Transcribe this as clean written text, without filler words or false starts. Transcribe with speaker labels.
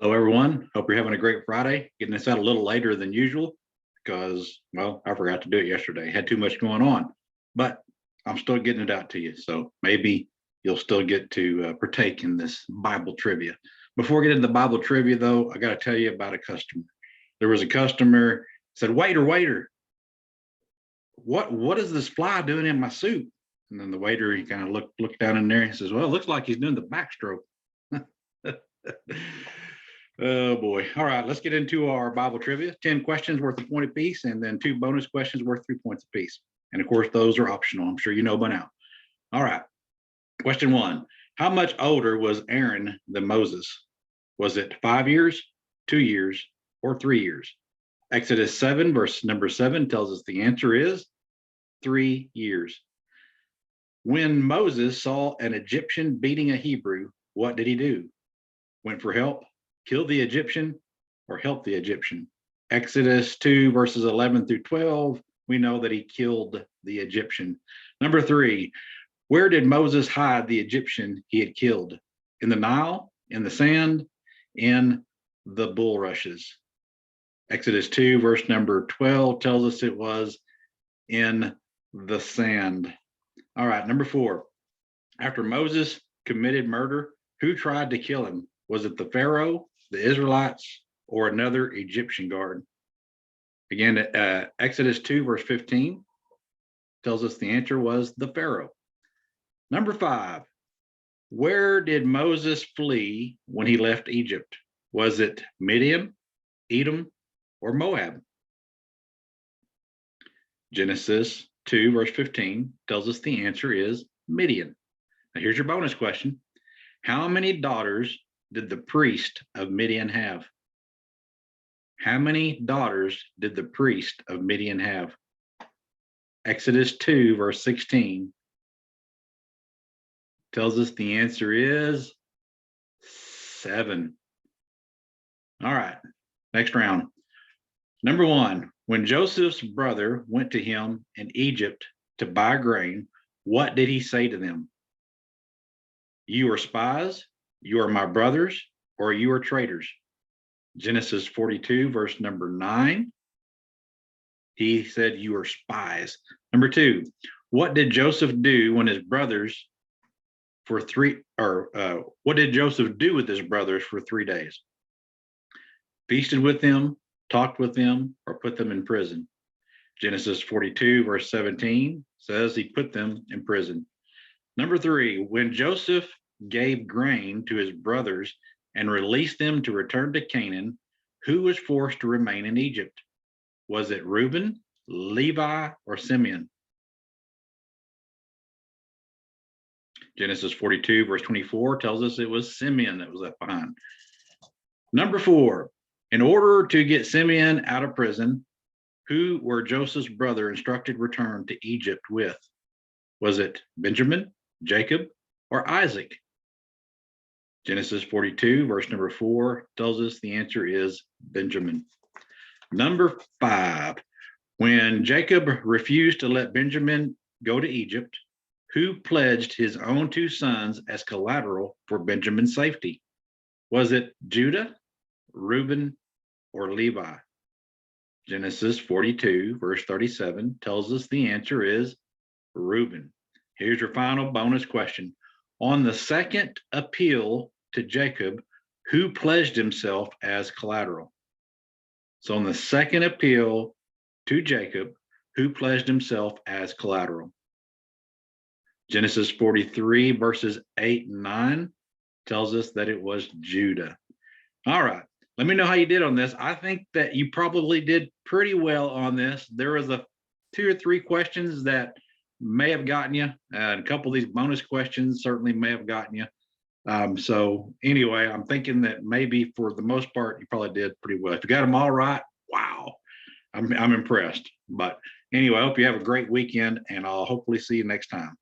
Speaker 1: Hello, everyone. Hope you're having a great Friday. Getting this out a little later than usual because, well, I forgot to do it yesterday. Had too much going on, but I'm still getting it out to you. So maybe you'll still get to partake in this Bible trivia. Before we get into the Bible trivia, though, I got to tell you about a customer. There was a customer said, waiter, what is this fly doing in my soup? And then the waiter, he kind of looked down in there and says, well, it looks like he's doing the backstroke. Oh boy. All right, let's get into our Bible trivia. 10 questions worth a point apiece, and then 2 bonus questions worth 3 points apiece. And of course, those are optional. I'm sure you know by now. All right. Question 1. How much older was Aaron than Moses? Was it 5 years, 2 years, or 3 years? Exodus 7, verse number 7 tells us the answer is 3 years. When Moses saw an Egyptian beating a Hebrew, what did he do? Went for help, killed the Egyptian, or helped the Egyptian? Exodus 2, verses 11 through 12, we know that he killed the Egyptian. Number 3, where did Moses hide the Egyptian he had killed? In the Nile, in the sand, in the bulrushes? Exodus 2, verse number 12 tells us it was in the sand. All right, number 4, after Moses committed murder, who tried to kill him? Was it the Pharaoh, the Israelites, or another Egyptian guard? Again, Exodus 2, verse 15 tells us the answer was the Pharaoh. Number 5, where did Moses flee when he left Egypt? Was it Midian, Edom, or Moab? Genesis 2, verse 15 tells us the answer is Midian. Now here's your bonus question. How many daughters did the priest of Midian have? How many daughters did the priest of Midian have? Exodus 2, verse 16 tells us the answer is 7. All right, next round. Number 1, when Joseph's brother went to him in Egypt to buy grain, what did he say to them? You are spies, you are my brothers, or you are traitors? Genesis 42, verse number 9. He said, you are spies. Number 2, what did Joseph do when his brothers what did Joseph do with his brothers for 3 days? Feasted with them, talked with them, or put them in prison? Genesis 42, verse 17 says he put them in prison. Number 3, when Joseph gave grain to his brothers and released them to return to Canaan, who was forced to remain in Egypt? Was it Reuben, Levi, or Simeon? Genesis 42, verse 24 tells us it was Simeon that was left behind. Number 4, in order to get Simeon out of prison, who were Joseph's brother instructed return to Egypt with? Was it Benjamin, Jacob, or Isaac? Genesis 42, verse number 4 tells us the answer is Benjamin. Number 5, when Jacob refused to let Benjamin go to Egypt, who pledged his own 2 sons as collateral for Benjamin's safety? Was it Judah, Reuben, or Levi? Genesis 42, verse 37 tells us the answer is Reuben. Here's your final bonus question. On the second appeal to Jacob, who pledged himself as collateral? So on the second appeal to Jacob, who pledged himself as collateral? Genesis 43, verses 8 and 9 tells us that it was Judah. All right, let me know how you did on this. I think that you probably did pretty well on this. There was 2 or 3 questions that may have gotten you, and a couple of these bonus questions certainly may have gotten you. So anyway, I'm thinking that maybe for the most part, you probably did pretty well. If you got them all right, wow, I'm impressed. But anyway, I hope you have a great weekend, and I'll hopefully see you next time.